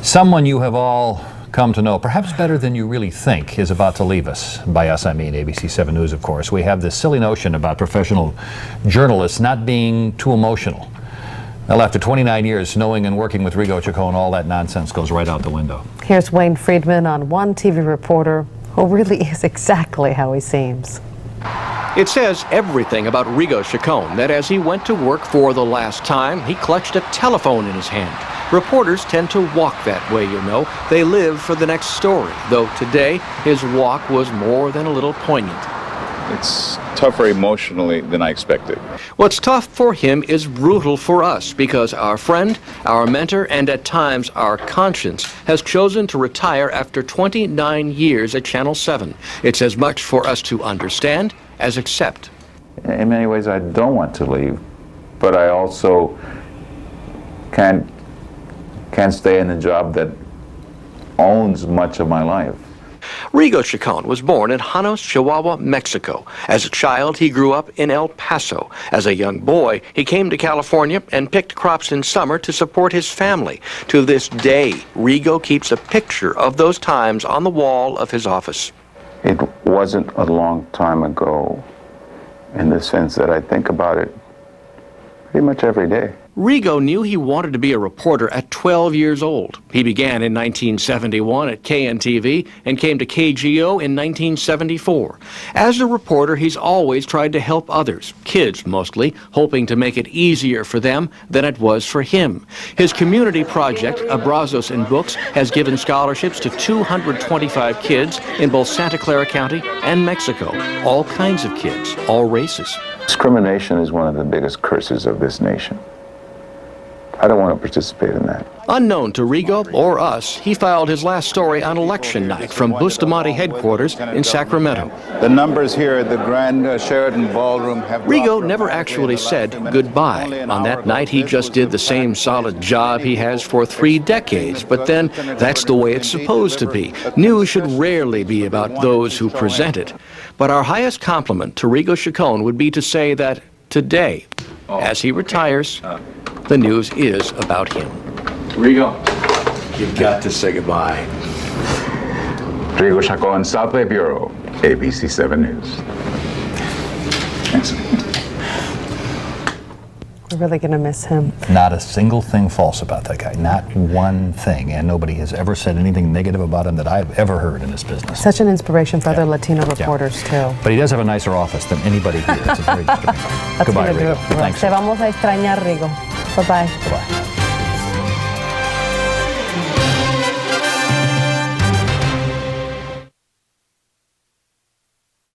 Someone you have all come to know, perhaps better than you really think, is about to leave us. By us, I mean ABC 7 News, of course. We have this silly notion about professional journalists not being too emotional. Well, after 29 years, knowing and working with Rigo Chacon, all that nonsense goes right out the window. Here's Wayne Friedman on one TV reporter who really is exactly how he seems. It says everything about Rigo Chacon that as he went to work for the last time, he clutched a telephone in his hand. Reporters tend to walk that way, you know. They live for the next story, though today his walk was more than a little poignant. It's tougher emotionally than I expected. What's tough for him is brutal for us because our friend, our mentor, and at times our conscience has chosen to retire after 29 years at Channel 7. It's as much for us to understand as accept. In many ways, I don't want to leave, but I also can't stay in a job that owns much of my life. Rigo Chacon was born in Janos, Chihuahua, Mexico. As a child, he grew up in El Paso. As a young boy, he came to California and picked crops in summer to support his family. To this day, Rigo keeps a picture of those times on the wall of his office. It wasn't a long time ago in the sense that I think about it pretty much every day. Rigo knew he wanted to be a reporter at 12 years old. He began in 1971 at KNTV and came to KGO in 1974. As a reporter, he's always tried to help others, kids mostly, hoping to make it easier for them than it was for him. His community project, Abrazos in Books, has given scholarships to 225 kids in both Santa Clara County and Mexico. All kinds of kids, all races. Discrimination is one of the biggest curses of this nation. I don't want to participate in that. Unknown to Rigo or us, he filed his last story on election night from Bustamante headquarters in Sacramento. The numbers here at the Grand Sheraton Ballroom have... Rigo never actually said goodbye. On that night, he just did the same solid job he has for 3 decades, but then that's the way it's supposed to be. News should rarely be about those who present it. But our highest compliment to Rigo Chacon would be to say that today, as he retires, the news is about him. Rigo, you've got to say goodbye. Rigo Chacon, South Bay Bureau, ABC 7 News. Thanks. We're really going to miss him. Not a single thing false about that guy. Not one thing. And nobody has ever said anything negative about him that I've ever heard in this business. Such an inspiration for other Latino reporters, too. But he does have a nicer office than anybody here. It's a very disturbing. Goodbye, Rigo. Te vamos a extrañar, Rigo. Bye-bye. Bye-bye.